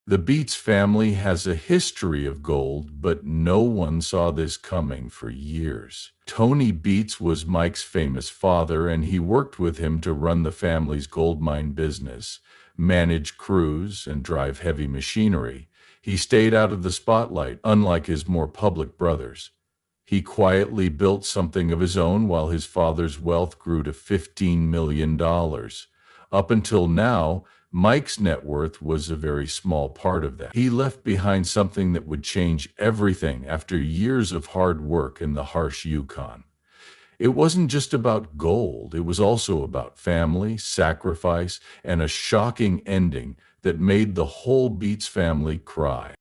The Beets family has a history of gold, but no one saw this coming for years. Tony Beets was Mike's famous father, and he worked with him to run the family's gold mine business, manage crews, and drive heavy machinery. He stayed out of the spotlight, unlike his more public brothers. He quietly built something of his own while his father's wealth grew to $15 million. Up until now, Mike's net worth was a very small part of that. He left behind something that would change everything after years of hard work in the harsh Yukon. It wasn't just about gold, it was also about family, sacrifice, and a shocking ending that made the whole Beets family cry.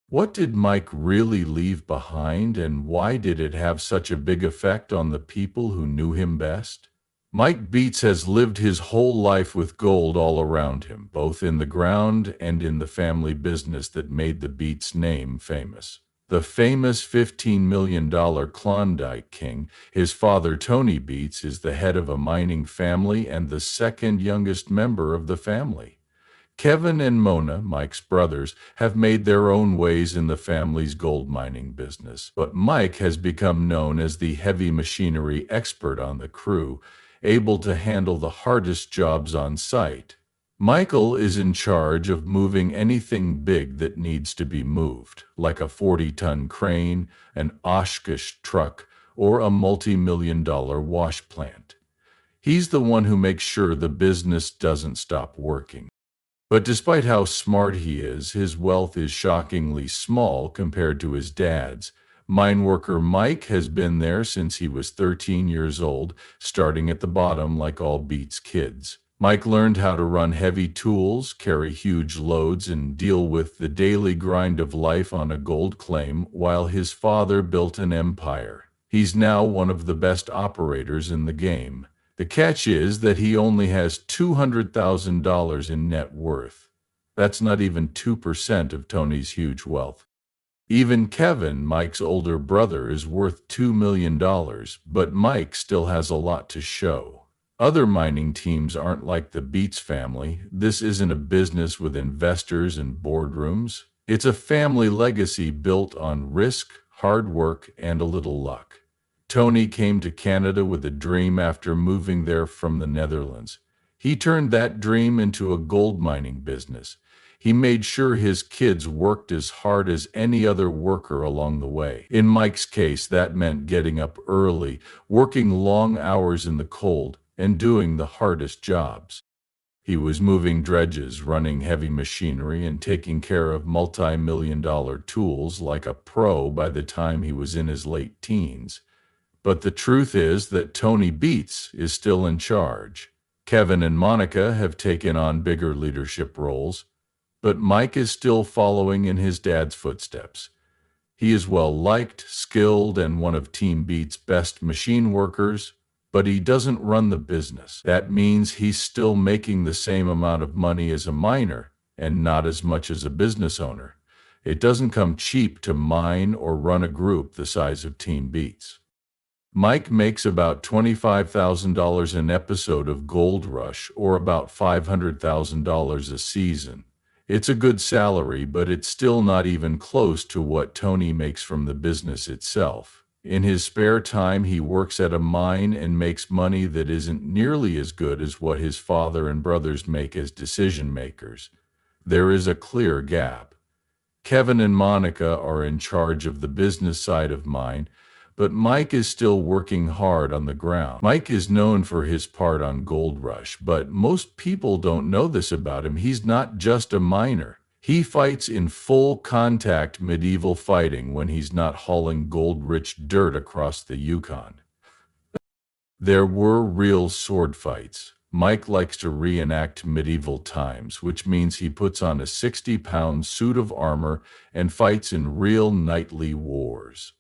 What did Mike really leave behind, and why did it have such a big effect on the people who knew him best? Mike Beets has lived his whole life with gold all around him, both in the ground and in the family business that made the Beets name famous. The famous $15 million Klondike King, his father Tony Beets, is the head of a mining family and the second youngest member of the family. Kevin and Mona, Mike's brothers, have made their own ways in the family's gold mining business, but Mike has become known as the heavy machinery expert on the crew, able to handle the hardest jobs on site. Michael is in charge of moving anything big that needs to be moved, like a 40-ton crane, an OshKosh truck, or a multi-million-dollar wash plant. He's the one who makes sure the business doesn't stop working. But despite how smart he is, his wealth is shockingly small compared to his dad's. Mine worker Mike has been there since he was 13 years old, starting at the bottom like all Beets kids. Mike learned how to run heavy tools, carry huge loads, and deal with the daily grind of life on a gold claim while his father built an empire. He's now one of the best operators in the game. The catch is that he only has $200,000 in net worth. That's not even 2% of Tony's huge wealth. Even Kevin, Mike's older brother, is worth $2 million, but Mike still has a lot to show. Other mining teams aren't like the Beets family. This isn't a business with investors and boardrooms. It's a family legacy built on risk, hard work, and a little luck. Tony came to Canada with a dream after moving there from the Netherlands. He turned that dream into a gold mining business. He made sure his kids worked as hard as any other worker along the way. In Mike's case, that meant getting up early, working long hours in the cold, and doing the hardest jobs. He was moving dredges, running heavy machinery, and taking care of multi-million-dollar tools like a pro by the time he was in his late teens. But the truth is that Tony Beets is still in charge. Kevin and Monica have taken on bigger leadership roles, but Mike is still following in his dad's footsteps. He is well-liked, skilled, and one of Team Beets' best machine workers, but he doesn't run the business. That means he's still making the same amount of money as a miner, and not as much as a business owner. It doesn't come cheap to mine or run a group the size of Team Beets. Mike makes about $25,000 an episode of Gold Rush, or about $500,000 a season. It's a good salary, but it's still not even close to what Tony makes from the business itself. In his spare time, he works at a mine and makes money that isn't nearly as good as what his father and brothers make as decision makers. There is a clear gap. Kevin and Monica are in charge of the business side of mine, but Mike is still working hard on the ground. Mike is known for his part on Gold Rush, but most people don't know this about him. He's not just a miner. He fights in full contact medieval fighting when he's not hauling gold-rich dirt across the Yukon. There were real sword fights. Mike likes to reenact medieval times, which means he puts on a 60-pound suit of armor and fights in real knightly wars.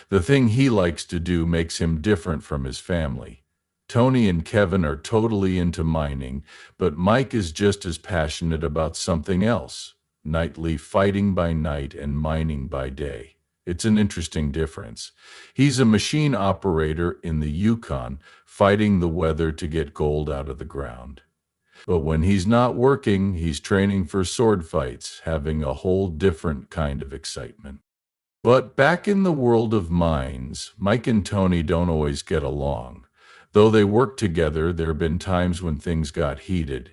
The thing he likes to do makes him different from his family. Tony and Kevin are totally into mining, but Mike is just as passionate about something else: knightly fighting by night and mining by day. It's an interesting difference. He's a machine operator in the Yukon, fighting the weather to get gold out of the ground. But when he's not working, he's training for sword fights, having a whole different kind of excitement. But back in the world of mines, Mike and Tony don't always get along. Though they work together, there have been times when things got heated.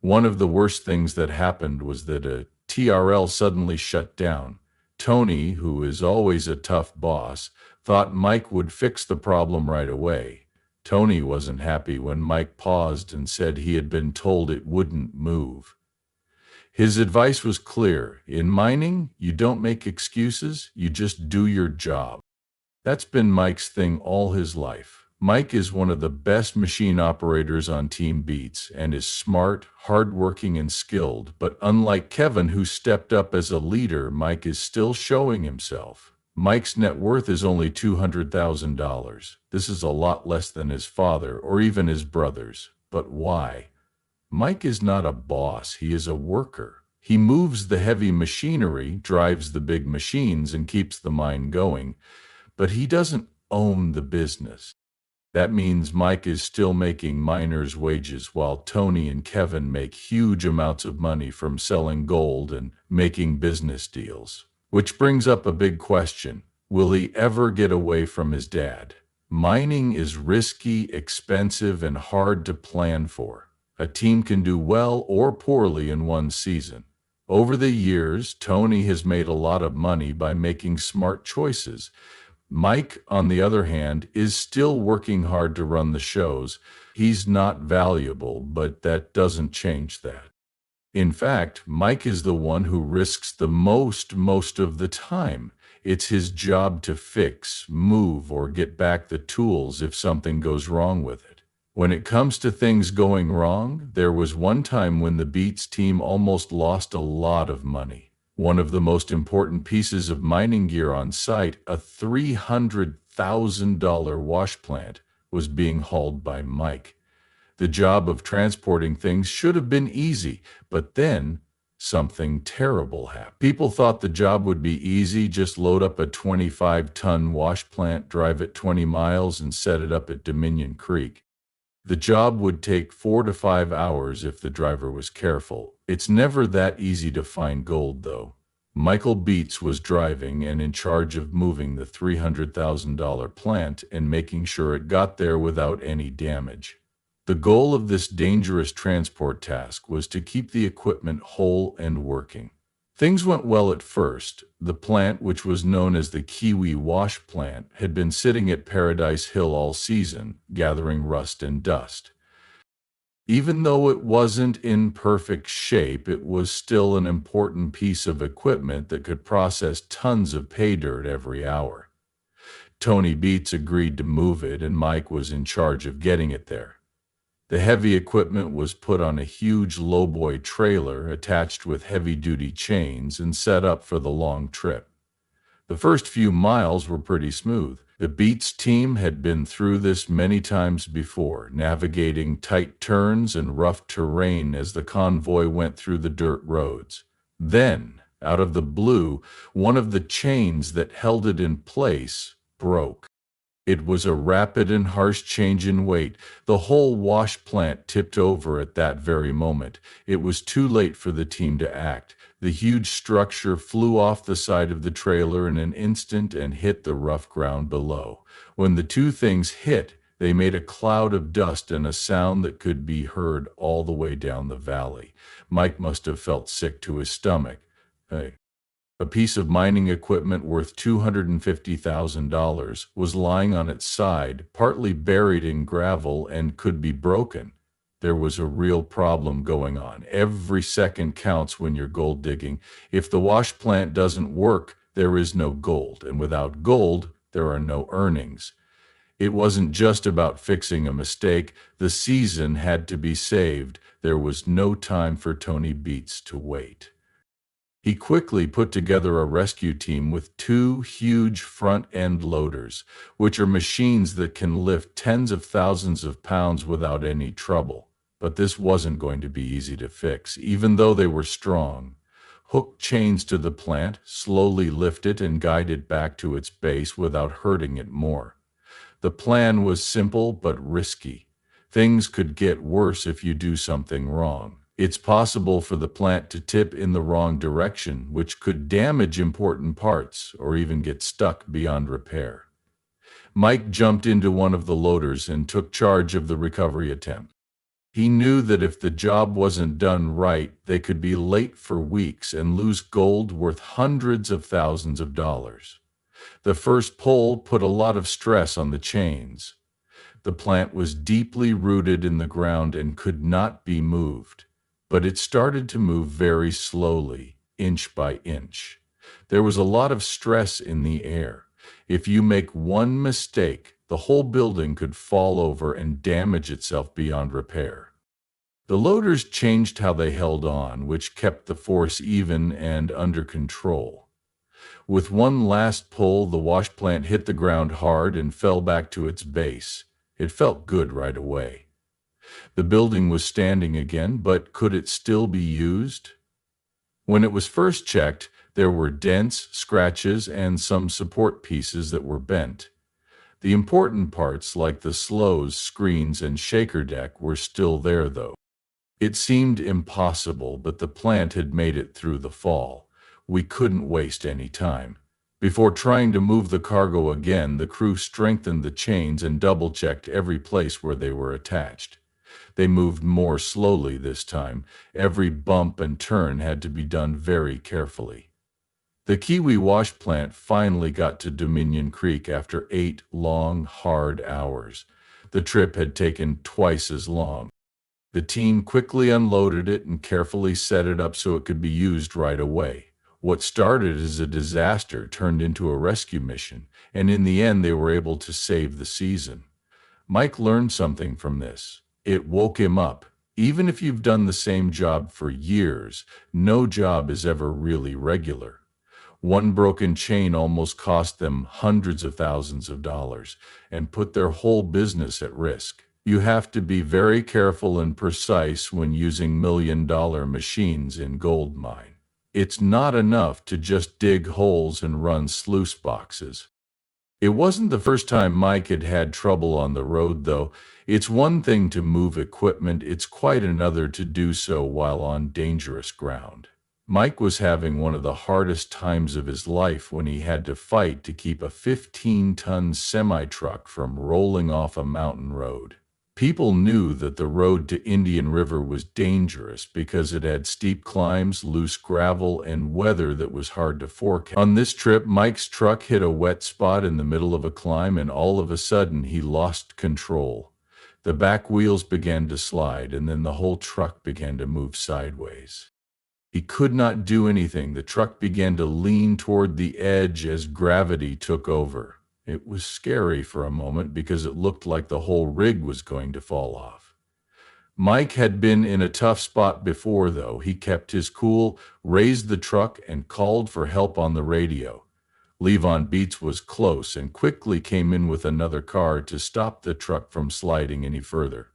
One of the worst things that happened was that a TRL suddenly shut down. Tony, who is always a tough boss, thought Mike would fix the problem right away. Tony wasn't happy when Mike paused and said he had been told it wouldn't move. His advice was clear. In mining, you don't make excuses, you just do your job. That's been Mike's thing all his life. Mike is one of the best machine operators on Team Beets and is smart, hardworking, and skilled. But unlike Kevin, who stepped up as a leader, Mike is still showing himself. Mike's net worth is only $200,000. This is a lot less than his father or even his brothers. But why? Mike is not a boss, he is a worker. He moves the heavy machinery, drives the big machines, and keeps the mine going. But he doesn't own the business. That means Mike is still making miners' wages while Tony and Kevin make huge amounts of money from selling gold and making business deals. Which brings up a big question. Will he ever get away from his dad? Mining is risky, expensive, and hard to plan for. A team can do well or poorly in one season. Over the years, Tony has made a lot of money by making smart choices. Mike, on the other hand, is still working hard to run the shows. He's not valuable, but that doesn't change that. In fact, Mike is the one who risks the most of the time. It's his job to fix, move, or get back the tools if something goes wrong with it. When it comes to things going wrong, there was one time when the Beets team almost lost a lot of money. One of the most important pieces of mining gear on site, a $300,000 wash plant, was being hauled by Mike. The job of transporting things should have been easy, but then something terrible happened. People thought the job would be easy, just load up a 25-ton wash plant, drive it 20 miles, and set it up at Dominion Creek. The job would take 4 to 5 hours if the driver was careful. It's never that easy to find gold, though. Michael Beets was driving and in charge of moving the $300,000 plant and making sure it got there without any damage. The goal of this dangerous transport task was to keep the equipment whole and working. Things went well at first. The plant, which was known as the Kiwi Wash Plant, had been sitting at Paradise Hill all season, gathering rust and dust. Even though it wasn't in perfect shape, it was still an important piece of equipment that could process tons of pay dirt every hour. Tony Beets agreed to move it, and Mike was in charge of getting it there. The heavy equipment was put on a huge lowboy trailer attached with heavy-duty chains and set up for the long trip. The first few miles were pretty smooth. The Beets team had been through this many times before, navigating tight turns and rough terrain as the convoy went through the dirt roads. Then, out of the blue, one of the chains that held it in place broke. It was a rapid and harsh change in weight. The whole wash plant tipped over at that very moment. It was too late for the team to act. The huge structure flew off the side of the trailer in an instant and hit the rough ground below. When the two things hit, they made a cloud of dust and a sound that could be heard all the way down the valley. Mike must have felt sick to his stomach. Hey. A piece of mining equipment worth $250,000 was lying on its side, partly buried in gravel, and could be broken. There was a real problem going on. Every second counts when you're gold digging. If the wash plant doesn't work, there is no gold, and without gold, there are no earnings. It wasn't just about fixing a mistake. The season had to be saved. There was no time for Tony Beets to wait. He quickly put together a rescue team with 2 huge front-end loaders, which are machines that can lift tens of thousands of pounds without any trouble. But this wasn't going to be easy to fix, even though they were strong. Hook chains to the plant, slowly lift it and guide it back to its base without hurting it more. The plan was simple but risky. Things could get worse if you do something wrong. It's possible for the plant to tip in the wrong direction, which could damage important parts or even get stuck beyond repair. Mike jumped into one of the loaders and took charge of the recovery attempt. He knew that if the job wasn't done right, they could be late for weeks and lose gold worth hundreds of thousands of dollars. The first pull put a lot of stress on the chains. The plant was deeply rooted in the ground and could not be moved, but it started to move very slowly, inch by inch. There was a lot of stress in the air. If you make one mistake, the whole building could fall over and damage itself beyond repair. The loaders changed how they held on, which kept the force even and under control. With one last pull, the wash plant hit the ground hard and fell back to its base. It felt good right away. The building was standing again, but could it still be used? When it was first checked, there were dents, scratches, and some support pieces that were bent. The important parts, like the slows, screens, and shaker deck, were still there, though. It seemed impossible, but the plant had made it through the fall. We couldn't waste any time. Before trying to move the cargo again, the crew strengthened the chains and double-checked every place where they were attached. They moved more slowly this time. Every bump and turn had to be done very carefully. The Kiwi wash plant finally got to Dominion Creek after 8 long, hard hours. The trip had taken twice as long. The team quickly unloaded it and carefully set it up so it could be used right away. What started as a disaster turned into a rescue mission, and in the end they were able to save the season. Mike learned something from this. It woke him up. Even if you've done the same job for years, no job is ever really regular. One broken chain almost cost them hundreds of thousands of dollars and put their whole business at risk. You have to be very careful and precise when using million-dollar machines in gold mine. It's not enough to just dig holes and run sluice boxes. It wasn't the first time Mike had had trouble on the road, though. It's one thing to move equipment, it's quite another to do so while on dangerous ground. Mike was having one of the hardest times of his life when he had to fight to keep a 15-ton semi-truck from rolling off a mountain road. People knew that the road to Indian River was dangerous because it had steep climbs, loose gravel, and weather that was hard to forecast. On this trip, Mike's truck hit a wet spot in the middle of a climb, and all of a sudden he lost control. The back wheels began to slide, and then the whole truck began to move sideways. He could not do anything. The truck began to lean toward the edge as gravity took over. It was scary for a moment because it looked like the whole rig was going to fall off. Mike had been in a tough spot before, though. He kept his cool, raised the truck, and called for help on the radio. Beets was close and quickly came in with another car to stop the truck from sliding any further.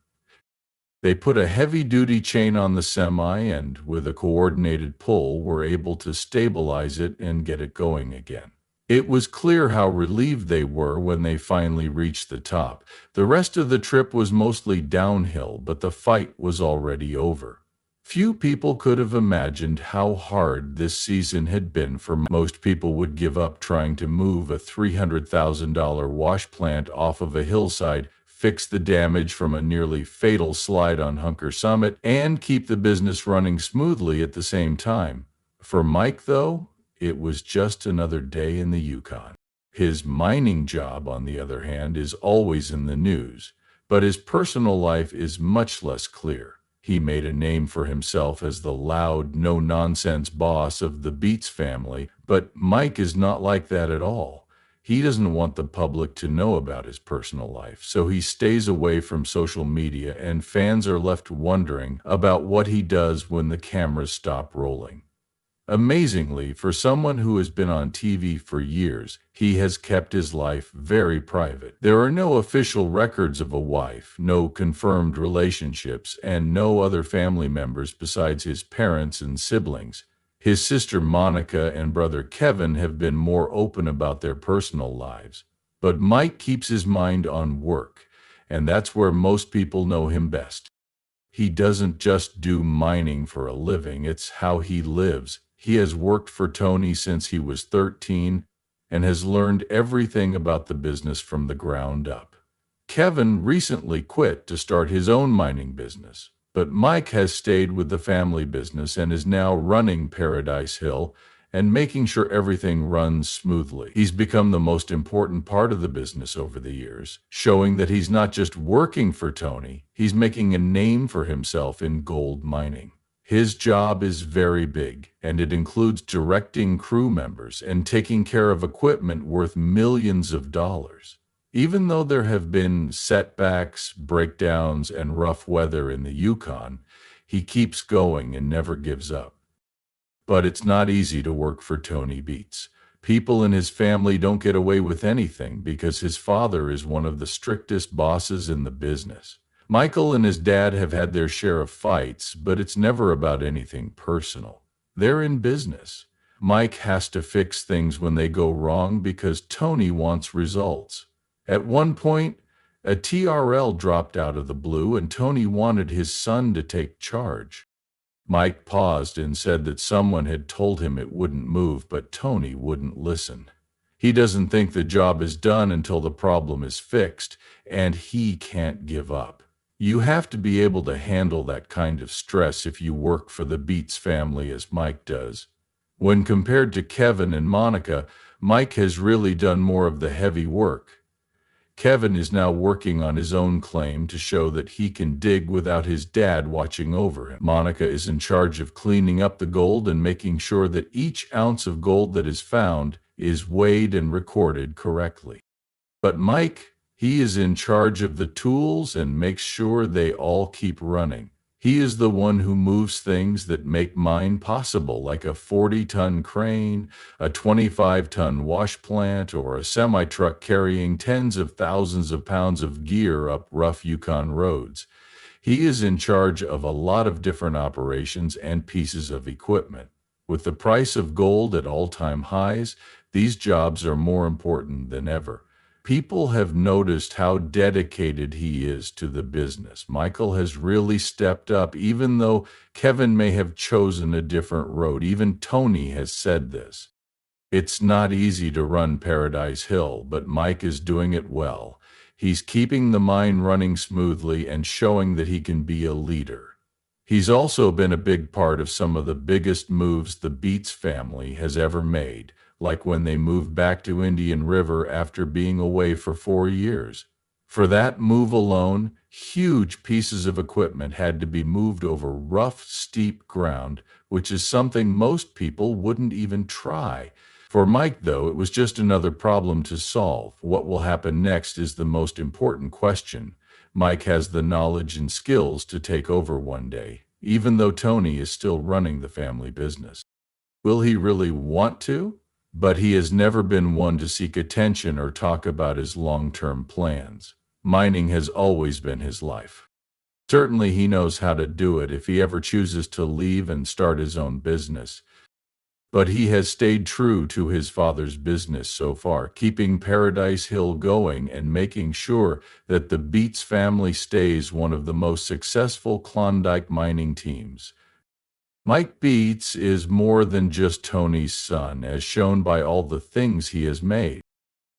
They put a heavy-duty chain on the semi and, with a coordinated pull, were able to stabilize it and get it going again. It was clear how relieved they were when they finally reached the top. The rest of the trip was mostly downhill, but the fight was already over. Few people could have imagined how hard this season had been for most people would give up trying to move a $300,000 wash plant off of a hillside, fix the damage from a nearly fatal slide on Hunker Summit, and keep the business running smoothly at the same time. For Mike, though, it was just another day in the Yukon. His mining job, on the other hand, is always in the news, but his personal life is much less clear. He made a name for himself as the loud, no-nonsense boss of the Beets family, but Mike is not like that at all. He doesn't want the public to know about his personal life, so he stays away from social media, and fans are left wondering about what he does when the cameras stop rolling. Amazingly, for someone who has been on TV for years, he has kept his life very private. There are no official records of a wife, no confirmed relationships, and no other family members besides his parents and siblings. His sister Monica and brother Kevin have been more open about their personal lives. But Mike keeps his mind on work, and that's where most people know him best. He doesn't just do mining for a living, it's how he lives. He has worked for Tony since he was 13 and has learned everything about the business from the ground up. Kevin recently quit to start his own mining business, but Mike has stayed with the family business and is now running Paradise Hill and making sure everything runs smoothly. He's become the most important part of the business over the years, showing that he's not just working for Tony, he's making a name for himself in gold mining. His job is very big, and it includes directing crew members and taking care of equipment worth millions of dollars. Even though there have been setbacks, breakdowns, and rough weather in the Yukon, he keeps going and never gives up. But it's not easy to work for Tony Beets. People in his family don't get away with anything because his father is one of the strictest bosses in the business. Michael and his dad have had their share of fights, but it's never about anything personal. They're in business. Mike has to fix things when they go wrong because Tony wants results. At one point, a TRL dropped out of the blue and Tony wanted his son to take charge. Mike paused and said that someone had told him it wouldn't move, but Tony wouldn't listen. He doesn't think the job is done until the problem is fixed, and he can't give up. You have to be able to handle that kind of stress if you work for the Beets family as Mike does. When compared to Kevin and Monica, Mike has really done more of the heavy work. Kevin is now working on his own claim to show that he can dig without his dad watching over him. Monica is in charge of cleaning up the gold and making sure that each ounce of gold that is found is weighed and recorded correctly. But Mike, he is in charge of the tools and makes sure they all keep running. He is the one who moves things that make mine possible, like a 40-ton crane, a 25-ton wash plant, or a semi-truck carrying tens of thousands of pounds of gear up rough Yukon roads. He is in charge of a lot of different operations and pieces of equipment. With the price of gold at all-time highs, these jobs are more important than ever. People have noticed how dedicated he is to the business. Michael has really stepped up, even though Kevin may have chosen a different road. Even Tony has said this. It's not easy to run Paradise Hill, but Mike is doing it well. He's keeping the mine running smoothly and showing that he can be a leader. He's also been a big part of some of the biggest moves the Beets family has ever made, like when they moved back to Indian River after being away for 4 years. For that move alone, huge pieces of equipment had to be moved over rough, steep ground, which is something most people wouldn't even try. For Mike, though, it was just another problem to solve. What will happen next is the most important question. Mike has the knowledge and skills to take over one day, even though Tony is still running the family business. Will he really want to? But he has never been one to seek attention or talk about his long-term plans. Mining has always been his life. Certainly he knows how to do it if he ever chooses to leave and start his own business. But he has stayed true to his father's business so far, keeping Paradise Hill going and making sure that the Beets family stays one of the most successful Klondike mining teams. Mike Beets is more than just Tony's son, as shown by all the things he has made.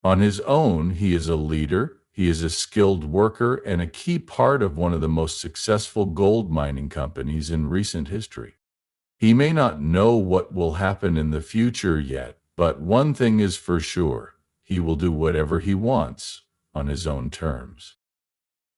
On his own, he is a leader, he is a skilled worker, and a key part of one of the most successful gold mining companies in recent history. He may not know what will happen in the future yet, but one thing is for sure, he will do whatever he wants on his own terms.